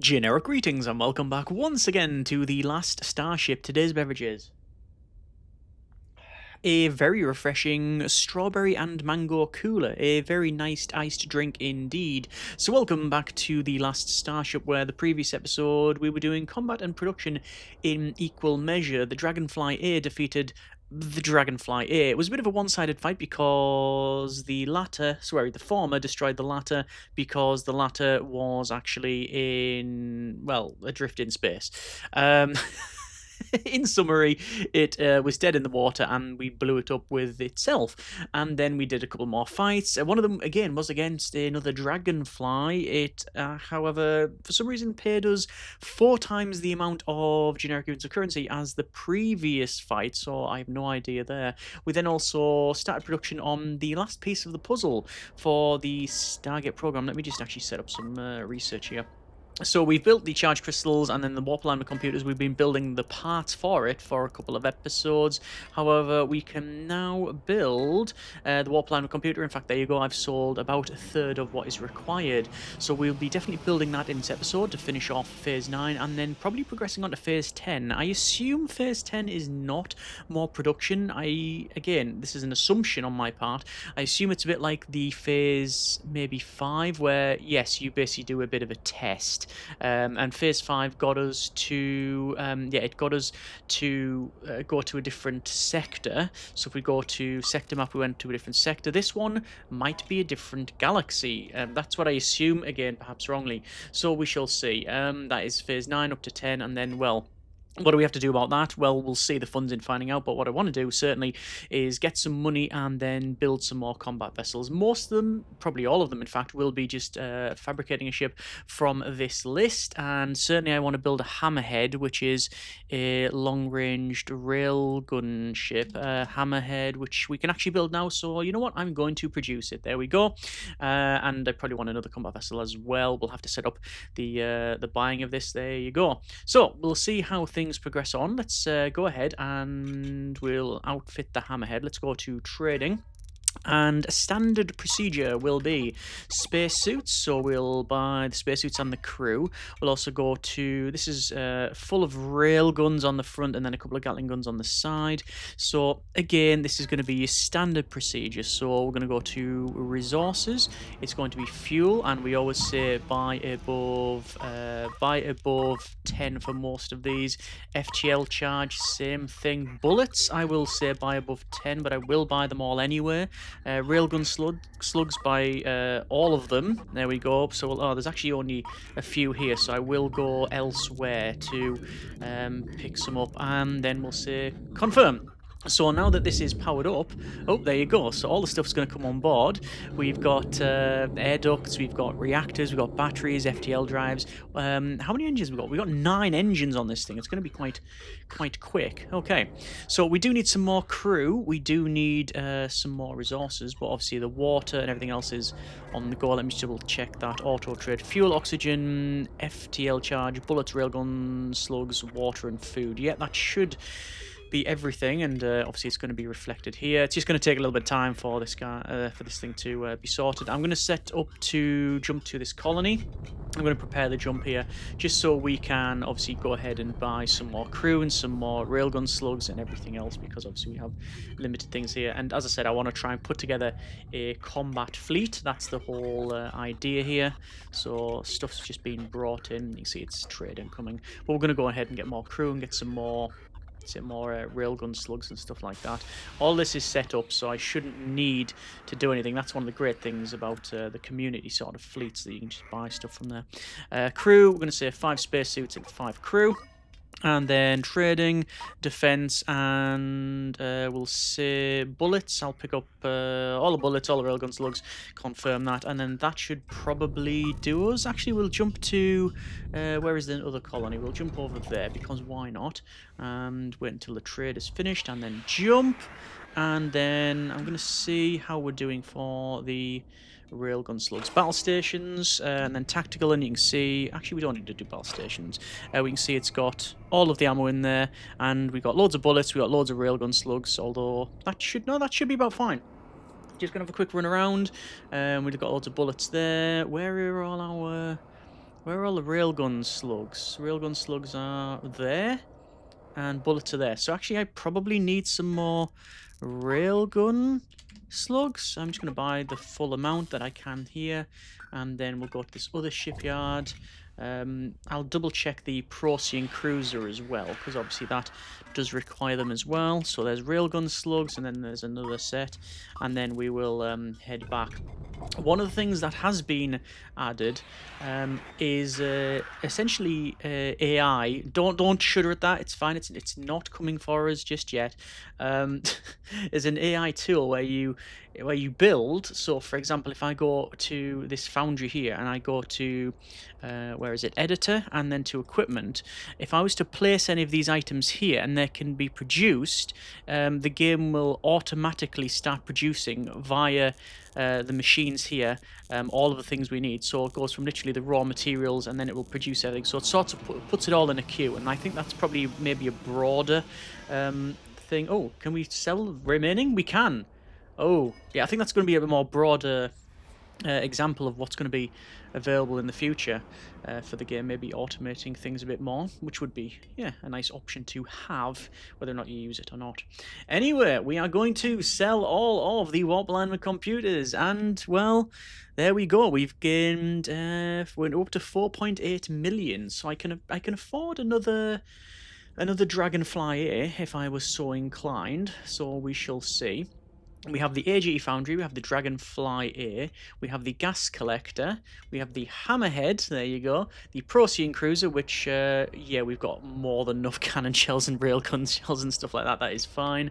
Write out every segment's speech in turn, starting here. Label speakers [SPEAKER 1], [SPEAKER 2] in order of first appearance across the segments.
[SPEAKER 1] Generic greetings and welcome back once again to the Last Starship. Today's beverages: a very refreshing strawberry and mango cooler, a very nice iced drink indeed. So welcome back to the Last Starship, where the previous episode we were doing combat and production in equal measure. The Dragonfly A defeated the Dragonfly A. It was a bit of a one-sided fight because the former destroyed the latter because the latter was actually adrift in space. In summary, it was dead in the water and we blew it up with itself. And then we did a couple more fights. One of them, again, was against another dragonfly. It, however, for some reason paid us 4 times the amount of generic units of currency as the previous fight, so I have no idea there. We then also started production on the last piece of the puzzle for the Stargate program. Let me just actually set up some research here. So we've built the charge crystals and then the warp alignment computers. We've been building the parts for it for a couple of episodes. However, we can now build the warp alignment computer. In fact, there you go. I've sold about a third of what is required. So we'll be definitely building that in this episode to finish off Phase 9 and then probably progressing on to Phase 10. I assume Phase 10 is not more production. Again, this is an assumption on my part. I assume it's a bit like the Phase maybe 5 where, yes, you basically do a bit of a test. And Phase 5 got us to, go to a different sector. So if we go to sector map, we went to a different sector. This one might be a different galaxy. That's what I assume, again, perhaps wrongly. So we shall see. That is Phase 9 up to 10, and then, well, what do we have to do about that? Well, we'll see the funds in finding out, but what I want to do, certainly, is get some money and then build some more combat vessels. Most of them, probably all of them, in fact, will be just fabricating a ship from this list, and certainly I want to build a Hammerhead, which is a long-ranged railgun ship, Hammerhead, which we can actually build now, so you know what? I'm going to produce it. There we go. And I probably want another combat vessel as well. We'll have to set up the buying of this. There you go. So, we'll see how things progress on. Let's go ahead and we'll outfit the Hammerhead. Let's go to trading. And a standard procedure will be spacesuits, so we'll buy the spacesuits and the crew. We'll also go to, this is full of rail guns on the front and then a couple of Gatling guns on the side. So again, this is going to be your standard procedure. So we're going to go to resources. It's going to be fuel, and we always say buy above 10 for most of these. FTL charge, same thing. Bullets, I will say buy above 10, but I will buy them all anyway. Railgun slugs by all of them. There we go. So there's actually only a few here, so I will go elsewhere to pick some up, and then we'll say confirm. So now that this is powered up, oh, there you go. So all the stuff's going to come on board. We've got air ducts, we've got reactors, we've got batteries, FTL drives. How many engines have we got? We've got 9 engines on this thing. It's going to be quite quick. Okay, so we do need some more crew. We do need some more resources, but obviously the water and everything else is on the go. Let me just double check that. Auto trade, fuel, oxygen, FTL charge, bullets, railgun, slugs, water, and food. Yeah, that should be everything, and obviously it's going to be reflected here. It's just going to take a little bit of time for this thing to be sorted. I'm going to set up to jump to this colony. I'm going to prepare the jump here just so we can obviously go ahead and buy some more crew and some more railgun slugs and everything else, because obviously we have limited things here. And as I said, I want to try and put together a combat fleet. That's the whole idea here. So stuff's just being brought in. You can see it's trade incoming, but we're going to go ahead and get more crew and get some more railgun slugs and stuff like that. All this is set up, so I shouldn't need to do anything. That's one of the great things about the community sort of fleets, that you can just buy stuff from there. Crew, we're going to say 5 spacesuits and 5 crew. And then trading, defense, and we'll say bullets. I'll pick up all the bullets, all the railgun slugs, confirm that, and then that should probably do us. Actually, we'll jump to where is the other colony? We'll jump over there, because why not? And wait until the trade is finished, and then jump. And then I'm going to see how we're doing for the railgun slugs. Battle stations, and then tactical, and you can see, actually we don't need to do battle stations. We can see it's got all of the ammo in there, and we got loads of bullets, we got loads of railgun slugs, although that should be about fine. Just gonna have a quick run around. We've got loads of bullets there. Where are all our Where are all the railgun slugs? Railgun slugs are there, and bullets are there. So actually, I probably need some more railgun slugs. I'm just going to buy the full amount that I can here, and then we'll go to this other shipyard. I'll double check the Procyon cruiser as well, because obviously that does require them as well. So there's railgun slugs, and then there's another set, and then we will head back. One of the things that has been added is essentially AI. Don't shudder at that. It's fine. It's not coming for us just yet. Is an AI tool where you build. So, for example, if I go to this foundry here and I go to where is it, editor, and then to equipment, if I was to place any of these items here and they can be produced, the game will automatically start producing via the machines here all of the things we need. So it goes from literally the raw materials and then it will produce everything. So it sort of puts it all in a queue, and I think that's probably maybe a broader thing. Oh, can we sell remaining? We can. Oh, yeah, I think that's going to be a more broader example of what's going to be available in the future for the game. Maybe automating things a bit more, which would be, yeah, a nice option to have, whether or not you use it or not. Anyway, we are going to sell all of the warp alignment computers, and, well, there we go. We've gained, we're up to 4.8 million, so I can afford another Dragonfly A if I was so inclined, so we shall see. We have the AGE Foundry, we have the Dragonfly A, we have the Gas Collector, we have the Hammerhead, there you go, the Procyon Cruiser, which, yeah, we've got more than enough cannon shells and railgun shells and stuff like that, that is fine.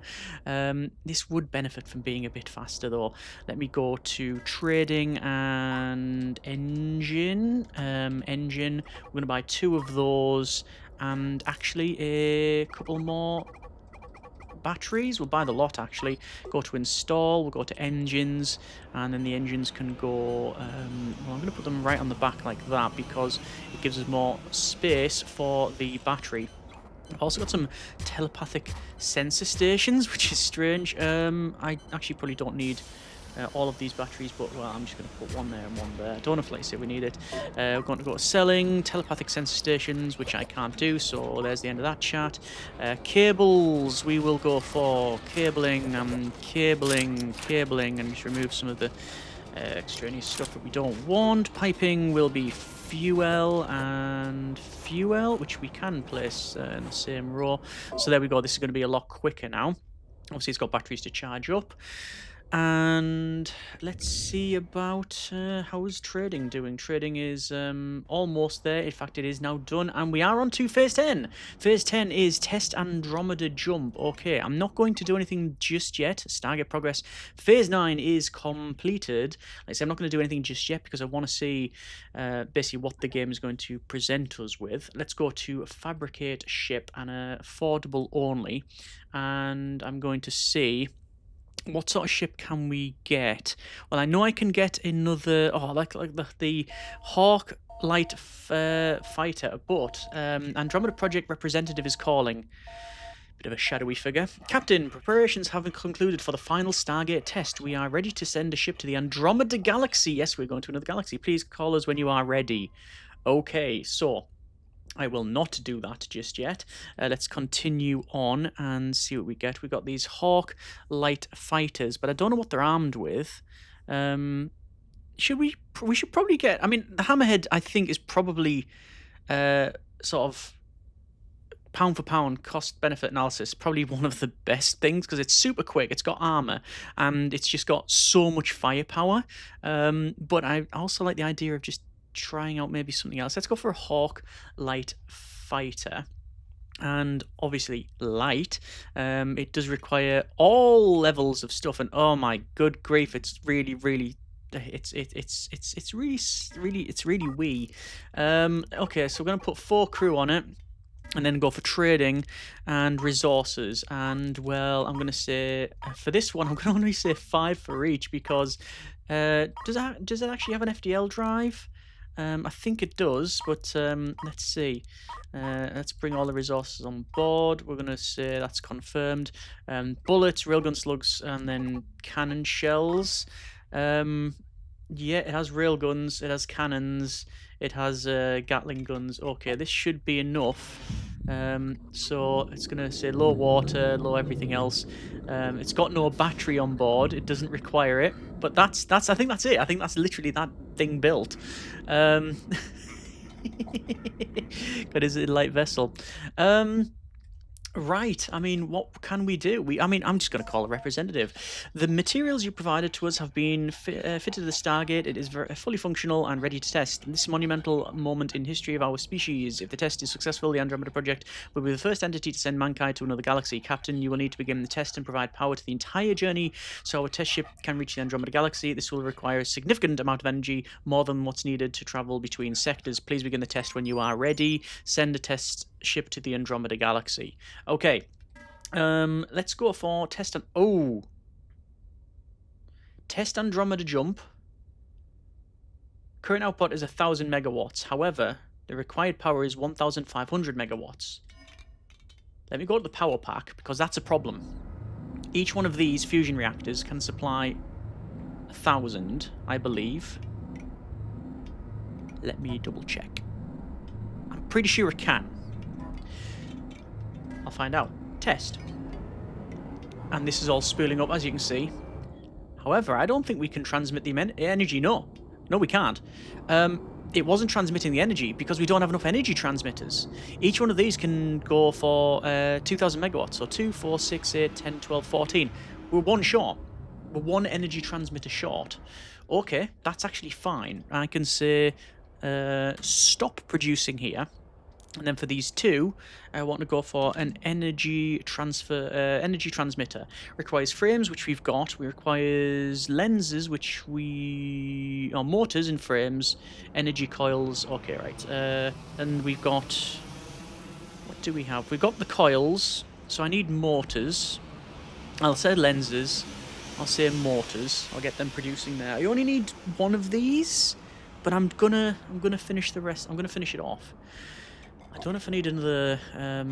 [SPEAKER 1] This would benefit from being a bit faster, though. Let me go to Trading and Engine. Engine, we're going to buy 2 of those, and actually a couple more batteries. We'll buy the lot, actually. Go to install, we'll go to engines, and then the engines can go, well, I'm going to put them right on the back like that because it gives us more space for the battery. I've also got some telepathic sensor stations, which is strange. I actually probably don't need all of these batteries, but, well, I'm just going to put one there and one there. I don't know if, like, say, we need it. We're going to go to selling telepathic sensor stations, which I can't do, so there's the end of that chat. Cables, we will go for cabling, cabling, and just remove some of the extraneous stuff that we don't want. Piping will be fuel and fuel, which we can place in the same row. So there we go. This is going to be a lot quicker now. Obviously, it's got batteries to charge up. And let's see about how's trading doing. Trading is almost there. In fact, it is now done. And we are on to Phase 10. Phase 10 is Test Andromeda Jump. Okay, I'm not going to do anything just yet. Stargate progress. Phase 9 is completed. Like I said, I'm not going to do anything just yet because I want to see basically what the game is going to present us with. Let's go to Fabricate Ship and Affordable Only. And I'm going to see what sort of ship can we get? Well, I know I can get another, like the Hawk light fighter, but Andromeda Project representative is calling. Bit of a shadowy figure. Captain, preparations have concluded for the final Stargate test. We are ready to send a ship to the Andromeda Galaxy. Yes, we're going to another galaxy. Please call us when you are ready. Okay, so I will not do that just yet. Let's continue on and see what we get. We've got these Hawk light fighters, but I don't know what they're armed with. We should probably get, I mean, the Hammerhead, I think, is probably sort of pound for pound cost benefit analysis, probably one of the best things because it's super quick, it's got armor, and it's just got so much firepower. But I also like the idea of just trying out maybe something else. Let's go for a Hawk light fighter. And obviously light, it does require all levels of stuff, and oh my good grief, it's really wee. Okay, so we're gonna put 4 crew on it and then go for trading and resources. And, well, I'm going to say, for this one, I'm going to only say 5 for each because, does it actually have an FDL drive? I think it does, but let's see. Let's bring all the resources on board. We're going to say that's confirmed. Bullets, railgun slugs, and then cannon shells. Yeah, it has rail guns, it has cannons, it has Gatling guns. Okay, this should be enough. So it's going to say low water, low everything else. It's got no battery on board. It doesn't require it. But that's I think that's it. I think that's literally that thing built. Um, but is it a light vessel? Right. I mean, what can we do? I'm just going to call a representative. The materials you provided to us have been fitted to the Stargate. It is fully functional and ready to test. In this monumental moment in history of our species, if the test is successful, the Andromeda Project will be the first entity to send mankind to another galaxy. Captain, you will need to begin the test and provide power to the entire journey so our test ship can reach the Andromeda Galaxy. This will require a significant amount of energy, more than what's needed to travel between sectors. Please begin the test when you are ready. Send a test ship to the Andromeda Galaxy. Okay, let's go for test test Andromeda jump. Current output is 1,000 megawatts. However, the required power is 1,500 megawatts. Let me go to the power pack because that's a problem. Each one of these fusion reactors can supply 1,000, I believe. Let me double check. I'm pretty sure it can. I'll find out. Test. And this is all spooling up, as you can see. However, I don't think we can transmit the energy. No, we can't. It wasn't transmitting the energy because we don't have enough energy transmitters. Each one of these can go for 2,000 megawatts. So 2, 4, 6, 8, 10, 12, 14. We're one short. We're one energy transmitter short. Okay, that's actually fine. I can say stop producing here. And then for these two, I want to go for an energy transmitter. Requires frames, which we've got. We requires lenses, which we motors and frames. Energy coils. Okay, right. And we've got. What do we have? We've got the coils. So I need motors. I'll say lenses. I'll say motors. I'll get them producing there. I only need one of these, but I'm gonna finish the rest. I'm gonna finish it off. I don't know if I need another. I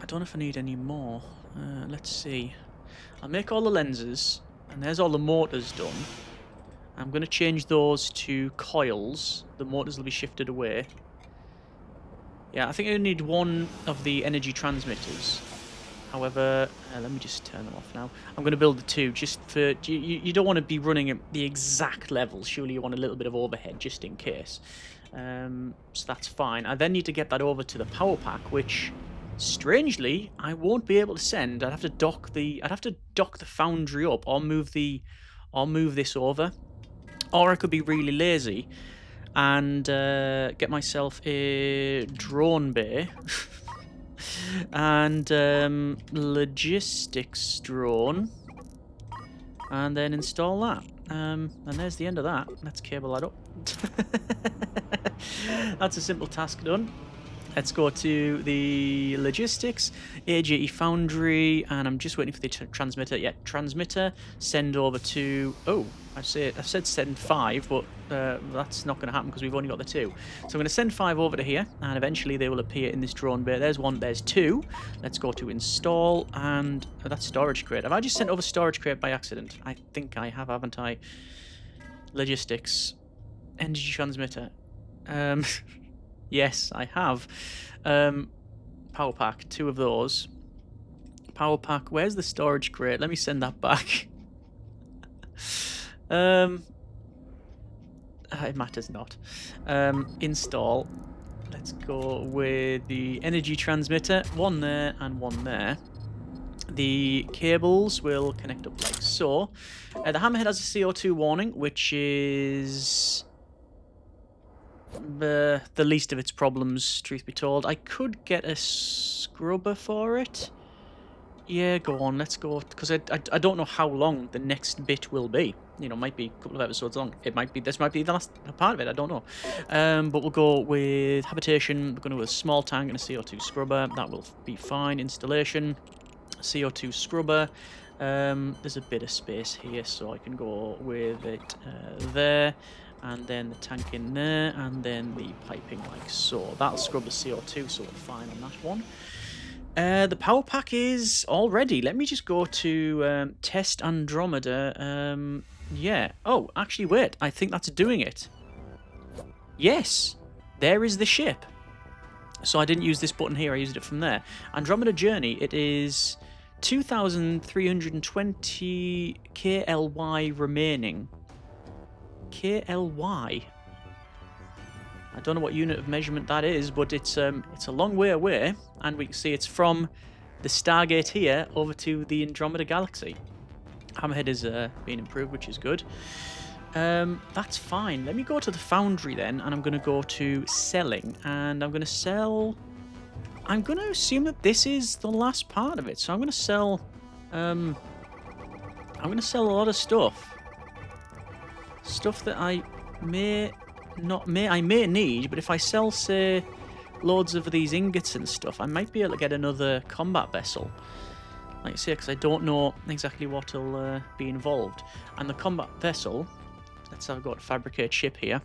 [SPEAKER 1] don't know if I need any more. Let's see. I'll make all the lenses, and there's all the motors done. I'm going to change those to coils. The motors will be shifted away. Yeah, I think I need one of the energy transmitters. However, let me just turn them off now. I'm going to build the two just for... You don't want to be running at the exact level. Surely you want a little bit of overhead just in case. So that's fine. I then need to get that over to the power pack, which, strangely, I won't be able to send. I'd have to dock the foundry up, or move this over, or I could be really lazy and get myself a drone bay and logistics drone, and then install that. And there's the end of that. Let's cable that up. That's a simple task done. Let's go to the logistics, AJE Foundry, and I'm just waiting for the transmitter. Yeah, transmitter, send over to... Oh, I've said send 5, but that's not going to happen because we've only got the 2. So I'm going to send 5 over to here, and eventually they will appear in this drone bay. There's 1, there's 2. Let's go to install, and that's storage crate. Have I just sent over storage crate by accident? I think I have, haven't I? Logistics, energy transmitter. Yes, I have. Power pack, 2 of those. Power pack, where's the storage crate? Let me send that back. It matters not. Install. Let's go with the energy transmitter. 1 there and 1 there. The cables will connect up like so. The hammerhead has a CO2 warning, which is... the least of its problems, truth be told. I could get a scrubber for it. Yeah, go on, let's go. Because I don't know how long the next bit will be. You know, might be a couple of episodes long. It might be, this might be the last part of it, I don't know. But we'll go with habitation. We're going to go with a small tank and a CO2 scrubber. That will be fine. Installation, CO2 scrubber. There's a bit of space here, so I can go with it there. And then the tank in there, and then the piping like so. That'll scrub the CO2, so we're fine on that one. The power pack is all ready. Let me just go to test Andromeda. Yeah. Oh, actually, wait. I think that's doing it. Yes. There is the ship. So I didn't use this button here. I used it from there. Andromeda Journey. It is 2,320 KLY remaining. KLY. I don't know what unit of measurement that is, but it's a long way away, and we can see it's from the Stargate here over to the Andromeda Galaxy. Hammerhead is being improved, which is good. That's fine. Let me go to the foundry then, and I'm going to go to selling, and I'm going to sell. I'm going to assume that this is the last part of it, so I'm going to sell. I'm going to sell a lot of stuff. Stuff that I may need, but if I sell, say, loads of these ingots and stuff, I might be able to get another combat vessel. Like I say, because I don't know exactly what'll be involved. And the combat vessel, let's have a go to fabricate ship here.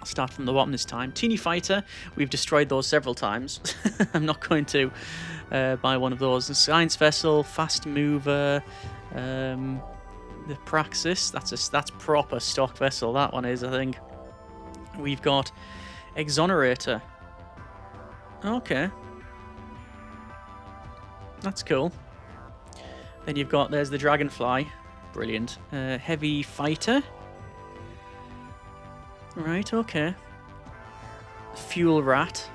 [SPEAKER 1] I'll start from the bottom this time. Teeny fighter, we've destroyed those several times. I'm not going to buy one of those. The science vessel, fast mover, the Praxis, that's proper stock vessel, that one is, I think. We've got Exonerator. Okay. That's cool. Then you've got, there's the Dragonfly. Brilliant. Heavy Fighter. Right, okay. Fuel Rat.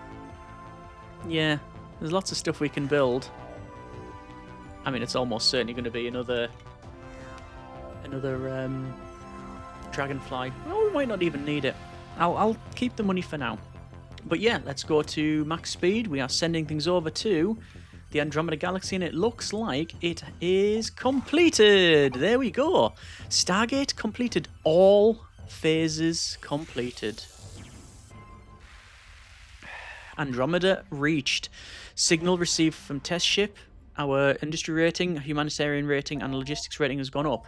[SPEAKER 1] Yeah, there's lots of stuff we can build. I mean, it's almost certainly going to be another Dragonfly. Well, we might not even need it. I'll keep the money for now. But yeah, let's go to max speed. We are sending things over to the Andromeda Galaxy, and it looks like it is completed. There we go. Stargate completed. All phases completed. Andromeda reached. Signal received from test ship. Our industry rating, humanitarian rating, and logistics rating has gone up.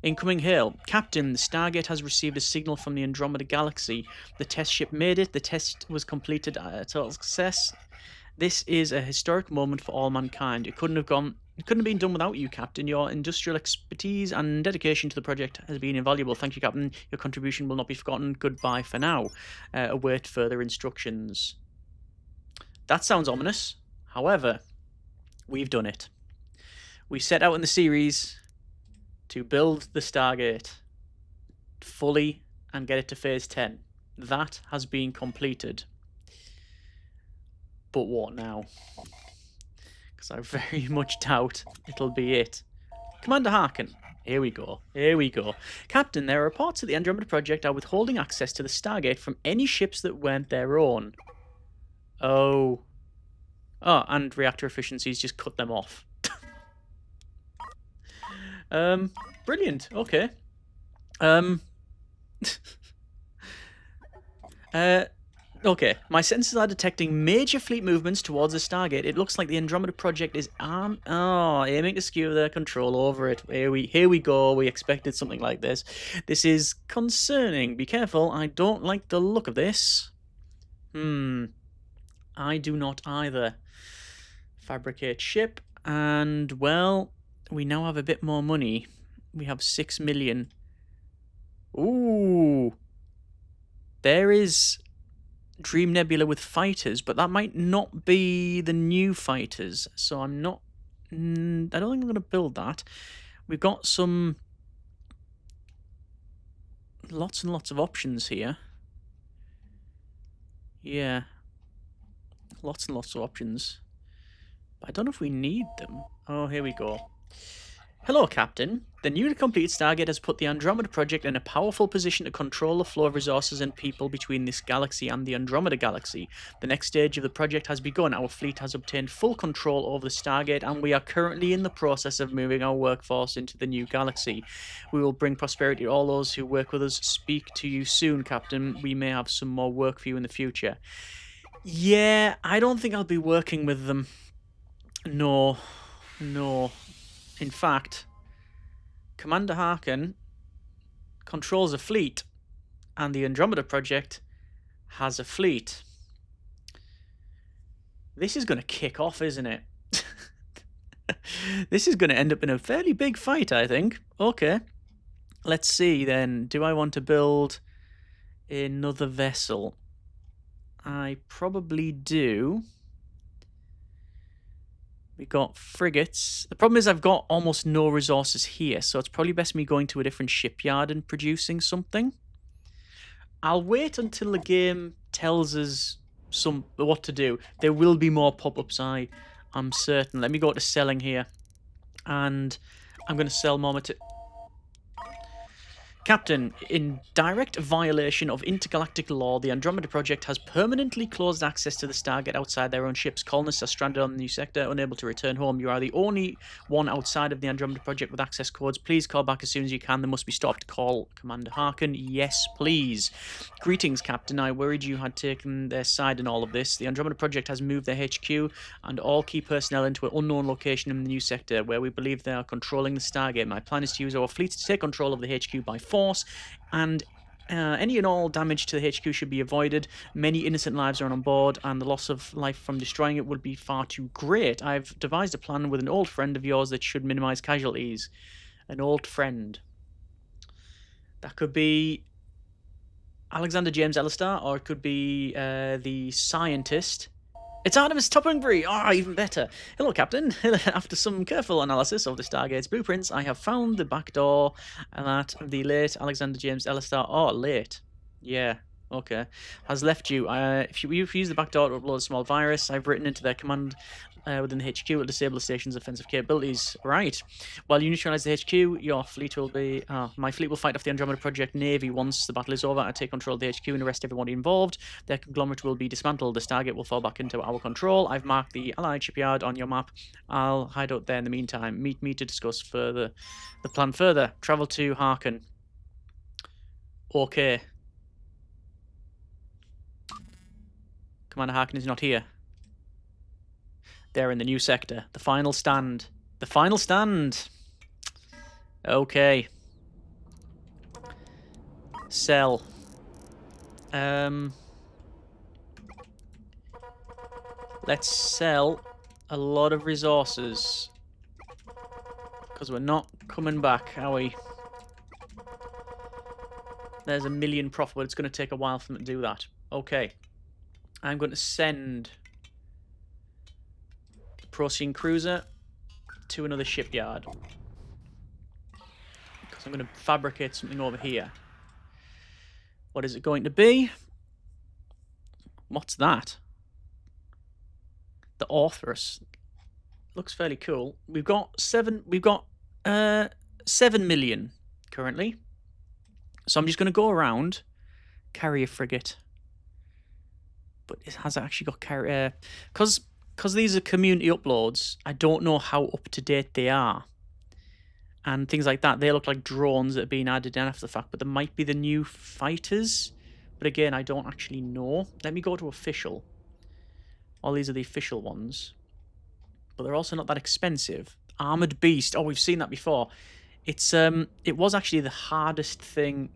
[SPEAKER 1] Incoming hail. Captain, the Stargate has received a signal from the Andromeda Galaxy. The test ship made it. The test was completed at a total success. This is a historic moment for all mankind. It couldn't have been done without you, Captain. Your industrial expertise and dedication to the project has been invaluable. Thank you, Captain. Your contribution will not be forgotten. Goodbye for now. Await further instructions. That sounds ominous. However, we've done it. We set out in the series to build the Stargate fully and get it to phase 10. That has been completed. But what now? Because I very much doubt it'll be it. Commander Harkin. Here we go. Here we go. Captain, there are reports that the Andromeda Project are withholding access to the Stargate from any ships that weren't their own. Oh. Oh, and reactor efficiencies just cut them off. Brilliant. Okay. Okay. My sensors are detecting major fleet movements towards the Stargate. It looks like the Andromeda Project is aiming to skew their control over it. Here we go. We expected something like this. This is concerning. Be careful. I don't like the look of this. I do not either. Fabricate ship, and well, we now have a bit more money. We have 6 million. Ooh. There is Dream Nebula with fighters, but that might not be the new fighters. So I'm not... I don't think I'm going to build that. We've got some... lots and lots of options here. Yeah. Lots and lots of options. I don't know if we need them. Oh, here we go. Hello, Captain. The newly completed Stargate has put the Andromeda Project in a powerful position to control the flow of resources and people between this galaxy and the Andromeda Galaxy. The next stage of the project has begun. Our fleet has obtained full control over the Stargate, and we are currently in the process of moving our workforce into the new galaxy. We will bring prosperity to all those who work with us. Speak to you soon, Captain. We may have some more work for you in the future. Yeah, I don't think I'll be working with them. No. In fact, Commander Harkin controls a fleet, and the Andromeda Project has a fleet. This is going to kick off, isn't it? This is going to end up in a fairly big fight, I think. Okay. Let's see then. Do I want to build another vessel? I probably do. We got frigates. The problem is I've got almost no resources here, so it's probably best me going to a different shipyard and producing something. I'll wait until the game tells us what to do. There will be more pop-ups, I'm certain. Let me go to selling here. And I'm going to sell more material. Captain, in direct violation of intergalactic law, the Andromeda Project has permanently closed access to the Stargate outside their own ships. Colonists are stranded on the new sector, unable to return home. You are the only one outside of the Andromeda Project with access codes. Please call back as soon as you can. They must be stopped. Call Commander Harkin. Yes, please. Greetings, Captain. I worried you had taken their side in all of this. The Andromeda Project has moved their HQ and all key personnel into an unknown location in the new sector, where we believe they are controlling the Stargate. My plan is to use our fleet to take control of the HQ by force, and any and all damage to the HQ should be avoided. Many innocent lives are on board, and the loss of life from destroying it would be far too great. I've devised a plan with an old friend of yours that should minimize casualties. An old friend. That could be Alexander James Ellistar, or it could be the scientist. It's Artemis Toppingbury! Ah, even better. Hello, Captain. After some careful analysis of the Stargate's blueprints, I have found the back door that the late Alexander James Ellistar... Oh, late. Yeah, okay. Has left you. If you use the back door to upload a small virus, I've written into their command within the HQ will disable the station's offensive capabilities. Right. While you neutralize the HQ, your fleet will be... my fleet will fight off the Andromeda Project Navy once the battle is over. I take control of the HQ and arrest everybody involved. Their conglomerate will be dismantled. The Stargate will fall back into our control. I've marked the Allied shipyard on your map. I'll hide out there in the meantime. Meet me to discuss the plan further. Travel to Harkin. Okay. Commander Harkin is not here. They're in the new sector. The final stand. The final stand! Okay. Sell. Let's sell a lot of resources. Because we're not coming back, are we? There's 1 million profit, but it's going to take a while for them to do that. Okay. I'm going to send the Procedurally cruiser to another shipyard. Because I'm going to fabricate something over here. What is it going to be? What's that? The Orthrus. Looks fairly cool. We've got 7 million currently. So I'm just going to go around, carrier frigate. But it has actually got carrier... Because these are community uploads, I don't know how up-to-date they are. And things like that. They look like drones that are being added in after the fact. But there might be the new fighters. But again, I don't actually know. Let me go to official. All these are the official ones. But they're also not that expensive. Armored Beast. Oh, we've seen that before. It's it was actually the hardest thing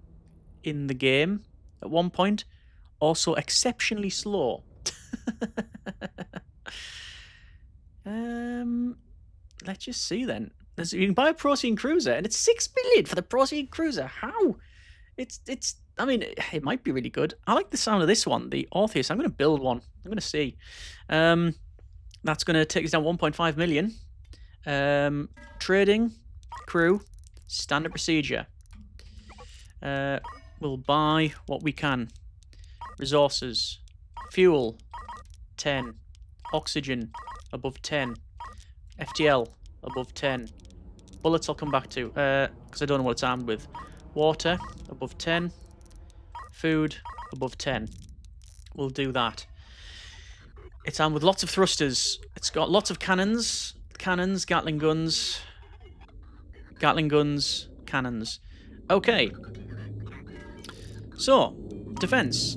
[SPEAKER 1] in the game at one point. Also exceptionally slow. Let's just see then. You can buy a Procedurally cruiser, and it's 6 million for the Procedurally cruiser. How? It's. I mean, it might be really good. I like the sound of this one, the Orpheus. I'm going to build one. I'm going to see. That's going to take us down 1.5 million. Trading, crew, standard procedure. We'll buy what we can. Resources, fuel, 10. Oxygen, above 10. FTL, above 10. Bullets I'll come back to, because I don't know what it's armed with. Water, above 10. Food, above 10. We'll do that. It's armed with lots of thrusters. It's got lots of cannons. Cannons, Gatling guns. Gatling guns, cannons. Okay. So, defense.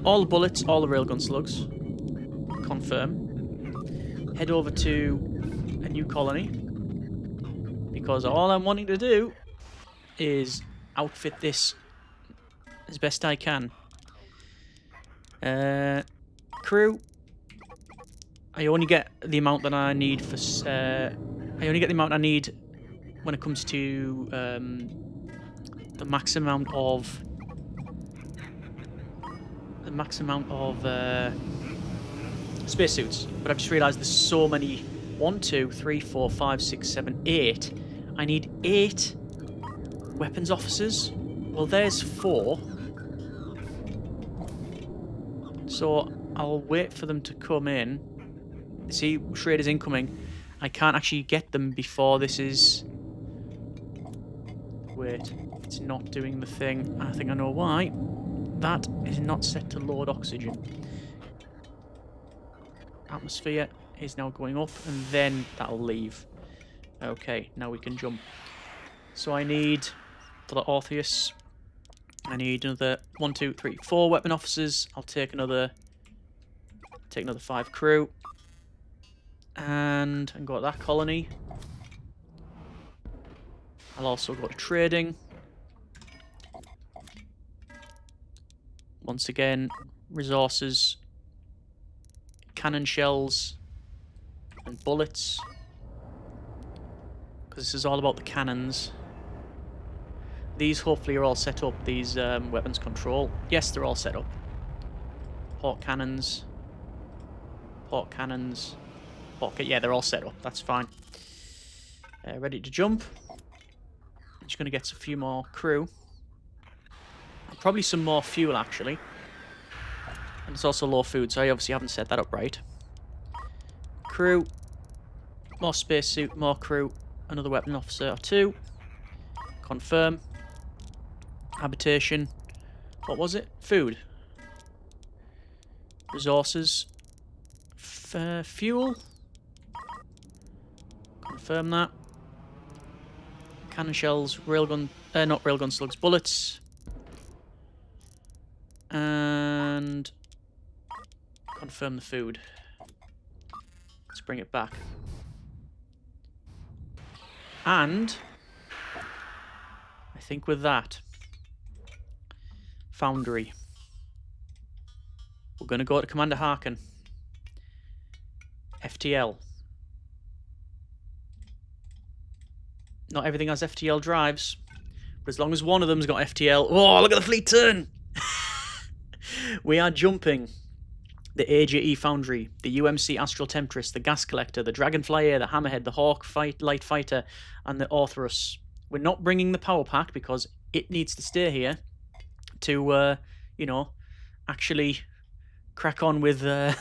[SPEAKER 1] All the bullets, all the railgun slugs. Confirm. Head over to a new colony. Because all I'm wanting to do is outfit this as best I can. Crew. I only get the amount that I need for... I only get the amount I need when it comes to the max amount of spacesuits, but I've just realised there's so many. 1, 2, 3, 4, 5, 6, 7, 8. I need 8 weapons officers. Well, there's 4. So I'll wait for them to come in. See, Schrader's incoming. I can't actually get them before this is... Wait, it's not doing the thing. I think I know why. That is not set to load oxygen. Atmosphere is now going up, and then that'll leave. Okay, now we can jump. So I need, for the Orpheus, I need another 1, 2, 3, 4 weapon officers. I'll take another 5 crew. And go to that colony. I'll also go to trading. Once again, resources, cannon shells, and bullets. Because this is all about the cannons. These hopefully are all set up, these weapons control. Yes, they're all set up. Port cannons. Port cannons. Yeah, they're all set up. That's fine. Ready to jump. I'm just going to get a few more crew. Probably some more fuel, actually. And it's also low food, so I obviously haven't set that up right. Crew. More spacesuit, more crew. Another weapon officer or 2. Confirm. Habitation. What was it? Food. Resources. Fuel. Confirm that. Cannon shells, railgun, not railgun slugs, bullets. And confirm the food. Let's bring it back. And I think with that, Foundry. We're going to go to Commander Harkin. FTL. Not everything has FTL drives, but as long as one of them's got FTL... Oh, look at the fleet turn! We are jumping the AJE Foundry, the UMC Astral Temptress, the Gas Collector, the Dragonfly Air, the Hammerhead, the Hawk Light Fighter, and the Orthrus. We're not bringing the power pack because it needs to stay here to, you know, actually crack on with, you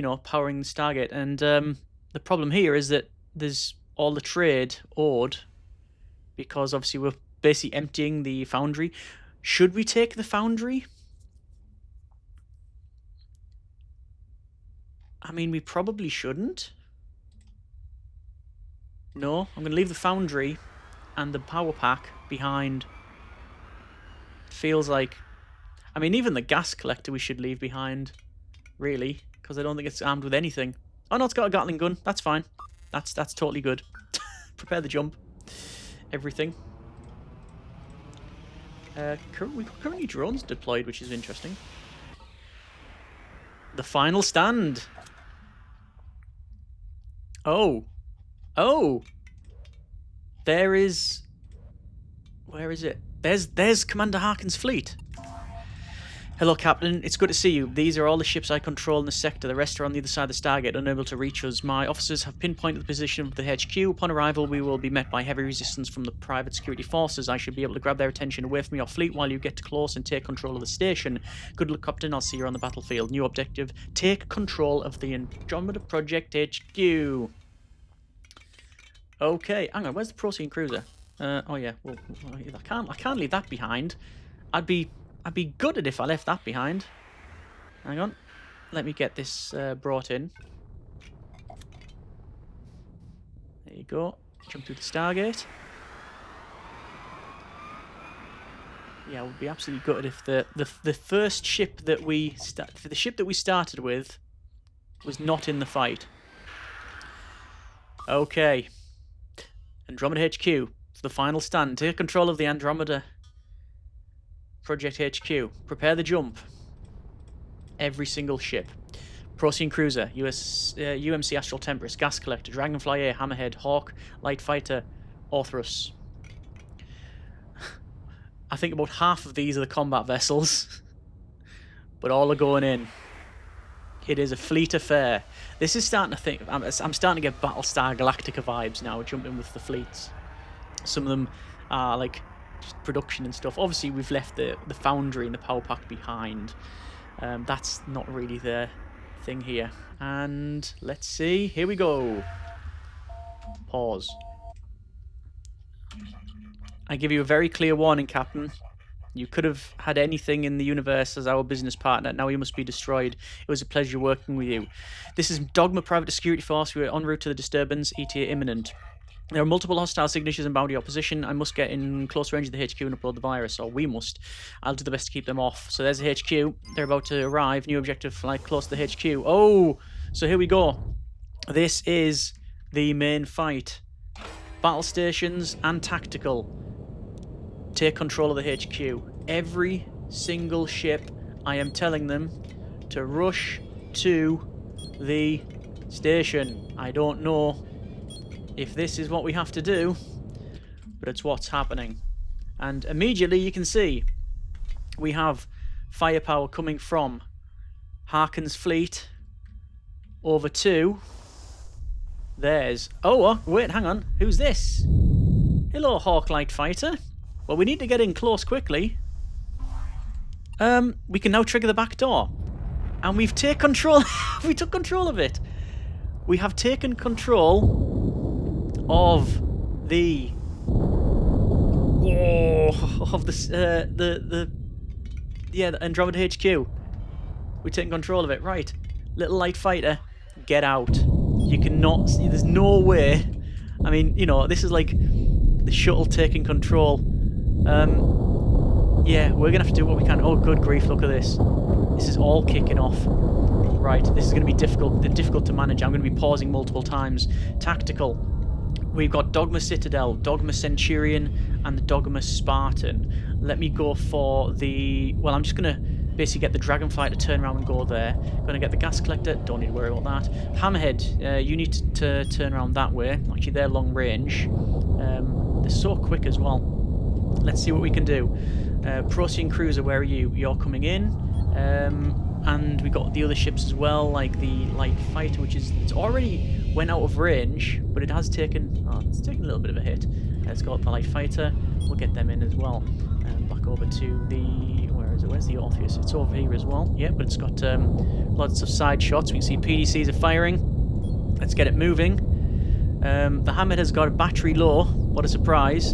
[SPEAKER 1] know, powering the Stargate. And the problem here is that there's all the trade owed because obviously we're basically emptying the Foundry. Should we take the Foundry? I mean, we probably shouldn't. No, I'm going to leave the Foundry and the power pack behind. Feels like... I mean, even the Gas Collector we should leave behind, really, because I don't think it's armed with anything. Oh no, it's got a Gatling gun. That's fine. That's totally good. Prepare the jump. Everything. Currently drones deployed, which is interesting. The final stand. Oh. Oh. There is... Where is it? There's Commander Harkin's fleet. Hello, Captain. It's good to see you. These are all the ships I control in the sector. The rest are on the other side of the Stargate, unable to reach us. My officers have pinpointed the position of the HQ. Upon arrival, we will be met by heavy resistance from the private security forces. I should be able to grab their attention away from your fleet while you get too close and take control of the station. Good luck, Captain. I'll see you on the battlefield. New objective, take control of the Andromeda Project HQ. Okay, hang on. Where's the Procedurally cruiser? Oh yeah. Well, I can't leave that behind. I'd be gutted if I left that behind. Hang on. Let me get this brought in. There you go. Jump through the Stargate. Yeah, I would be absolutely gutted if the first ship that we started with was not in the fight. Okay. Andromeda HQ. For the final stand. Take control of the Andromeda Project HQ. Prepare the jump. Every single ship. Procedurally cruiser, UMC Astral Temptress, Gas Collector, Dragonfly Air, Hammerhead, Hawk, Light Fighter, Orthrus. I think about half of these are the combat vessels. But all are going in. It is a fleet affair. This is starting to think... I'm starting to get Battlestar Galactica vibes now, jumping with the fleets. Some of them are like just production and stuff. Obviously, we've left the foundry and the power pack behind. That's not really the thing here. And let's see. Here we go. Pause. I give you a very clear warning, Captain. You could have had anything in the universe as our business partner. Now you must be destroyed. It was a pleasure working with you. This is Dogma Private Security Force. We are en route to the disturbance. ETA imminent. There are multiple hostile signatures and bounty opposition. I must get in close range of the HQ and upload the virus, or we must. I'll do the best to keep them off. So there's the HQ. They're about to arrive. New objective, fly close to the HQ. Oh, so here we go. This is the main fight. Battle stations and tactical. Take control of the HQ. Every single ship, I am telling them to rush to the station. I don't know if this is what we have to do, but it's what's happening. And immediately you can see we have firepower coming from Harkin's fleet over to... There's... Oh, wait, hang on. Who's this? Hello, Hawk-Light fighter. Well, we need to get in close quickly. We can now trigger the back door. And we've taken control. We took control of it. We have taken control of the... of the Andromeda HQ. We've taken control of it. Right. Little light fighter, get out. You cannot... There's no way... I mean, you know, this is like the shuttle taking control. Yeah, we're going to have to do what we can. Oh, good grief, look at this. This is all kicking off. Right, this is going to be difficult to manage. I'm going to be pausing multiple times. Tactical. We've got Dogma Citadel, Dogma Centurion, and the Dogma Spartan. Let me go for the... Well, I'm just going to basically get the Dragonfly to turn around and go there. Going to get the gas collector. Don't need to worry about that. Hammerhead, you need to turn around that way. Actually, they're long range. They're so quick as well. Let's see what we can do. Procedurally Cruiser, where are you? You're coming in. And we got the other ships as well, like the light fighter, which is... It's already went out of range, but it has taken... Oh, it's taken a little bit of a hit. It's got the light fighter. We'll get them in as well. Back over to the... Where is it? Where's the Orpheus? It's over here as well. Yeah, but it's got lots of side shots. We can see PDCs are firing. Let's get it moving. The Hammerhead has got a battery low. What a surprise.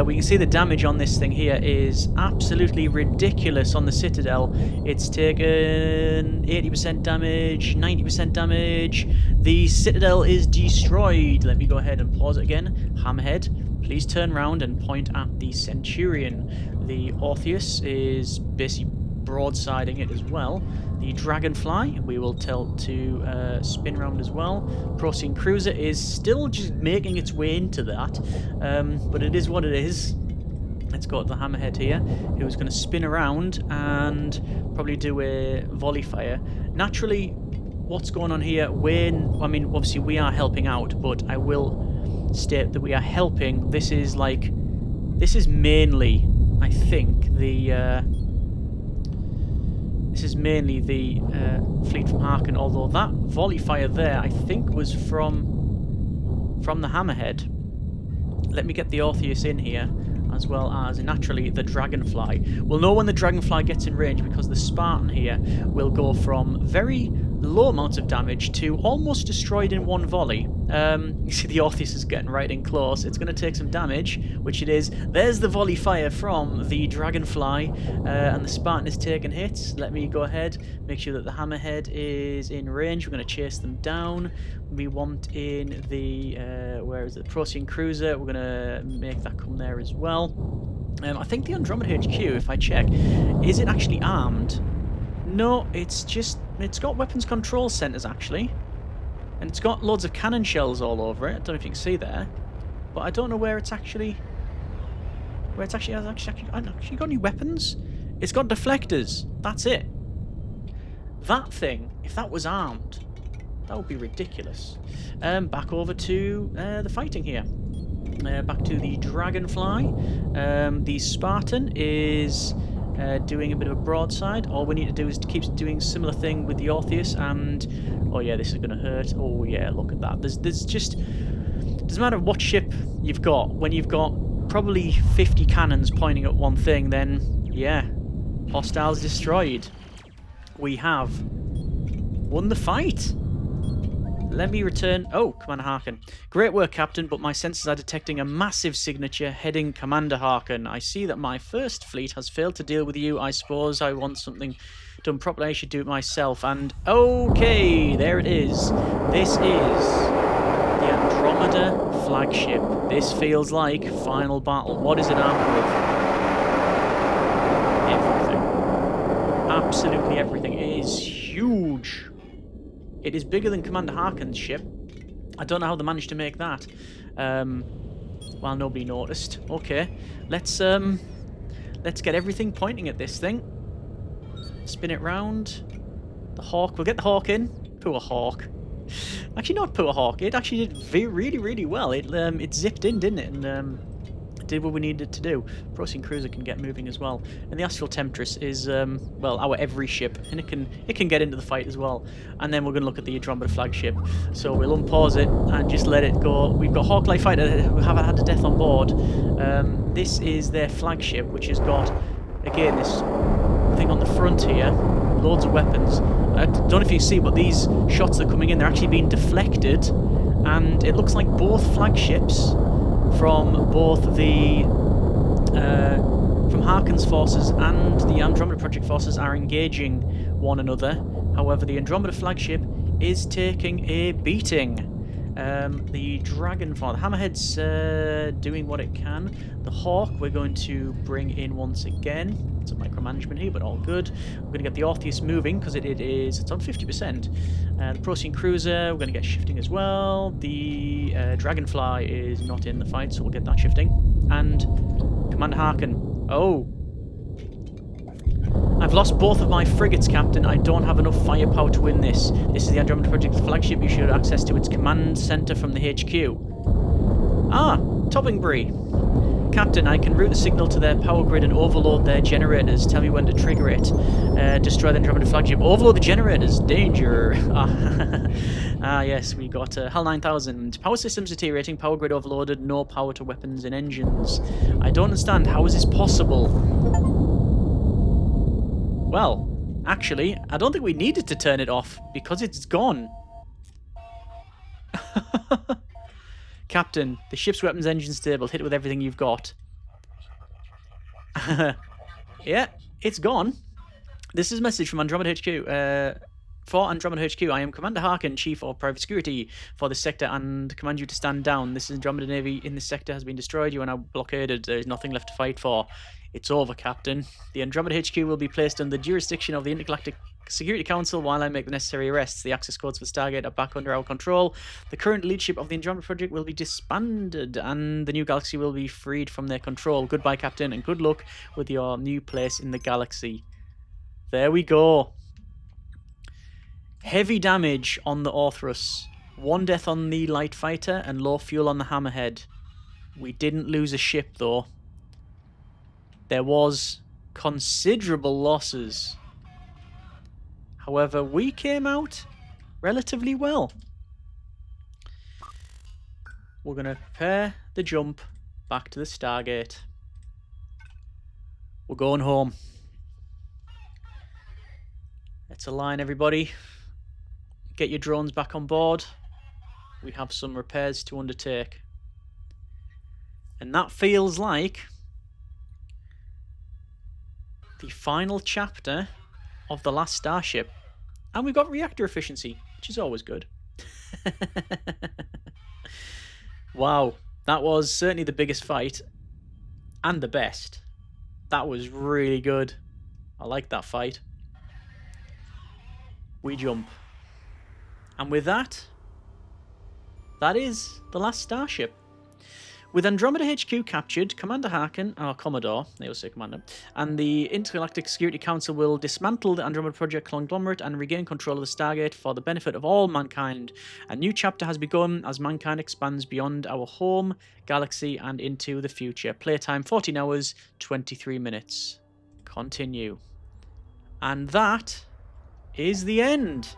[SPEAKER 1] We can see the damage on this thing here is absolutely ridiculous on the Citadel. It's taken 80% damage, 90% damage. The Citadel is destroyed. Let me go ahead and pause it again. Hammerhead, please turn around and point at the Centurion. The Orpheus is basically broadsiding it as well. The Dragonfly, we will tell to spin around as well. Procedurally Cruiser is still just making its way into that, but it is what it is. Let's go to the Hammerhead here, who's going to spin around and probably do a volley fire. Naturally, what's going on here? I mean, obviously we are helping out, but I will state that we are helping. This is mainly, I think, the... This is mainly the fleet from Harkin, although that volley fire there, I think, was from the Hammerhead. Let me get the Orpheus in here, as well as, naturally, the Dragonfly. We'll know when the Dragonfly gets in range, because the Spartan here will go from very low amounts of damage to almost destroyed in one volley. You see the Orpheus is getting right in close. It's going to take some damage, which it is. There's the volley fire from the Dragonfly, and the Spartan is taking hits. Let me go ahead, make sure that the Hammerhead is in range. We're going to chase them down. We want in the, where is it, the Procedurally Cruiser. We're going to make that come there as well. I think the Andromeda HQ, if I check, is it actually armed? No, it's got weapons control centers actually, and it's got loads of cannon shells all over it. I don't know if you can see there, but I don't know where it's actually has actually got any weapons. It's got deflectors. That's it. That thing, if that was armed, that would be ridiculous. Back over to the fighting here. Back to the Dragonfly. The Spartan is doing a bit of a broadside. All we need to do is to keep doing similar thing with the Orpheus, and oh yeah, this is going to hurt. Oh yeah, look at that. There's just, doesn't matter what ship you've got. When you've got probably 50 cannons pointing at one thing, then yeah, hostiles destroyed. We have won the fight. Let me return. Oh, Commander Harkin. Great work, Captain, but my sensors are detecting a massive signature heading Commander Harkin. I see that my first fleet has failed to deal with you. I suppose I want something done properly. I should do it myself. And okay, there it is. This is the Andromeda flagship. This feels like final battle. What is it armed with? Everything. Absolutely everything. It is huge. It is bigger than Commander Harkin's ship. I don't know how they managed to make that. While nobody noticed. Okay, let's get everything pointing at this thing. Spin it round. The Hawk. We'll get the Hawk in. Poor Hawk. Actually, not poor Hawk. It actually did really, really well. It zipped in, didn't it? And did what we needed to do. Procedurally cruiser can get moving as well, and the Astral Temptress is well, our every ship, and it can get into the fight as well. And then we're going to look at the Andromeda flagship. So we'll unpause it and just let it go. We've got Hawk-like fighter who haven't had a death on board. This is their flagship, which has got again this thing on the front here, loads of weapons. I don't know if you see, but these shots that are coming in, they're actually being deflected, and it looks like both flagships from both the from Harkin's forces and the Andromeda Project forces are engaging one another. However, the Andromeda flagship is taking a beating. The Dragonfly, the Hammerhead's doing what it can. The Hawk we're going to bring in once again. It's a micromanagement here, but all good. We're going to get the Orpheus moving because it's on 50%. The Procedurally cruiser, we're going to get shifting as well. The Dragonfly is not in the fight, so we'll get that shifting. And Commander Harkin. Oh. I've lost both of my frigates, Captain. I don't have enough firepower to win this. This is the Andromeda Project's flagship. You should have access to its command center from the HQ. Ah, Toppingbury. Captain, I can route the signal to their power grid and overload their generators. Tell me when to trigger it. Destroy the Andromeda flagship. Overload the generators. Danger. Yes, we got HAL 9000. Power systems deteriorating. Power grid overloaded. No power to weapons and engines. I don't understand. How is this possible? Well, actually, I don't think we needed to turn it off because it's gone. Captain, the ship's weapons engine stable. Hit it with everything you've got. Yeah, it's gone. This is a message from Andromeda HQ. For Andromeda HQ, I am Commander Harkin, Chief of Private Security for this sector, and command you to stand down. This Andromeda Navy in this sector has been destroyed. You are now blockaded. There is nothing left to fight for. It's over, Captain. The Andromeda HQ will be placed under the jurisdiction of the Intergalactic Security Council while I make the necessary arrests. The access codes for Stargate are back under our control. The current leadership of the Andromeda Project will be disbanded, and the new galaxy will be freed from their control. Goodbye, Captain, and good luck with your new place in the galaxy. There we go. Heavy damage on the Orthrus. 1 death on the light fighter and low fuel on the Hammerhead. We didn't lose a ship, though. There was considerable losses. However, we came out relatively well. We're going to prepare the jump back to the Stargate. We're going home. Let's align, everybody. Get your drones back on board. We have some repairs to undertake. And that feels like the final chapter of the Last Starship. And we've got reactor efficiency, which is always good. Wow, that was certainly the biggest fight. And the best. That was really good. I like that fight. We jump. And with that, that is the Last Starship. With Andromeda HQ captured, Commander Harkin, or Commodore, they will say Commander, and the Intergalactic Security Council will dismantle the Andromeda Project conglomerate and regain control of the Stargate for the benefit of all mankind. A new chapter has begun as mankind expands beyond our home galaxy and into the future. Playtime 14 hours, 23 minutes. Continue. And that is the end.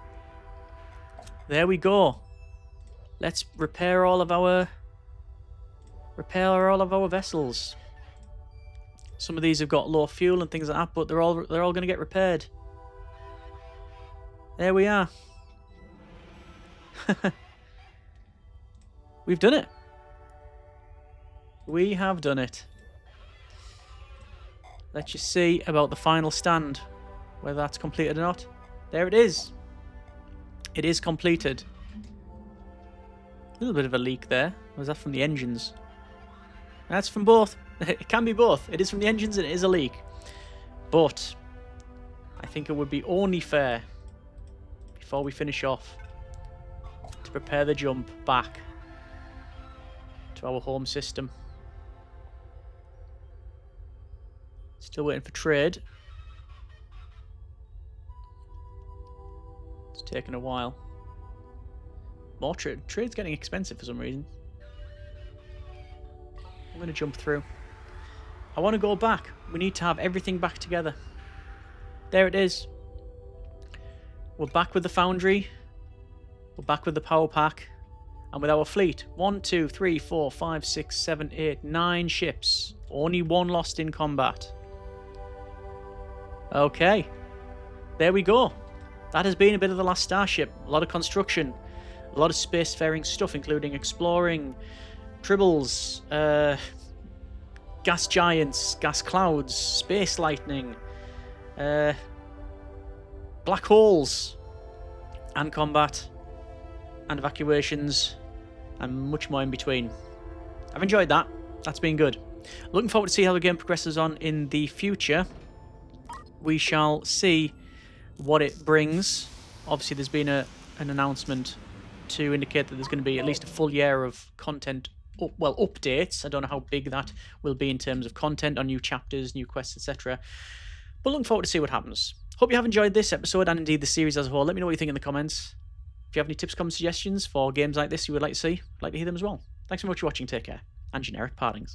[SPEAKER 1] There we go. Let's repair all of our vessels. Some of these have got low fuel and things like that, but they're all going to get repaired. There we are. We've done it. We have done it. Let's just see about the final stand, whether that's completed or not. There it is. It is completed. A little bit of a leak there. Was that from the engines? That's from both. It can be both. It is from the engines and it is a leak. But I think it would be only fair, before we finish off, to prepare the jump back to our home system. Still waiting for trade. It's taken a while. More trade. Trade's getting expensive for some reason. I'm going to jump through. I want to go back. We need to have everything back together. There it is. We're back with the foundry. We're back with the power pack. And with our fleet. 1, 2, 3, 4, 5, 6, 7, 8, 9 ships. Only one lost in combat. Okay. There we go. That has been a bit of the Last Starship. A lot of construction. A lot of spacefaring stuff, including exploring, tribbles, gas giants, gas clouds, space lightning, black holes, and combat, and evacuations, and much more in between. I've enjoyed that. That's been good. Looking forward to see how the game progresses on in the future. We shall see what it brings. Obviously, there's been an announcement to indicate that there's going to be at least a full year of content, updates. I don't know how big that will be in terms of content on new chapters, new quests, etc. But looking forward to see what happens. Hope you have enjoyed this episode and indeed the series as a whole. Let me know what you think in the comments. If you have any tips, comments, suggestions for games like this you would like to see, I'd like to hear them as well. Thanks so much for watching. Take care. And generic partings.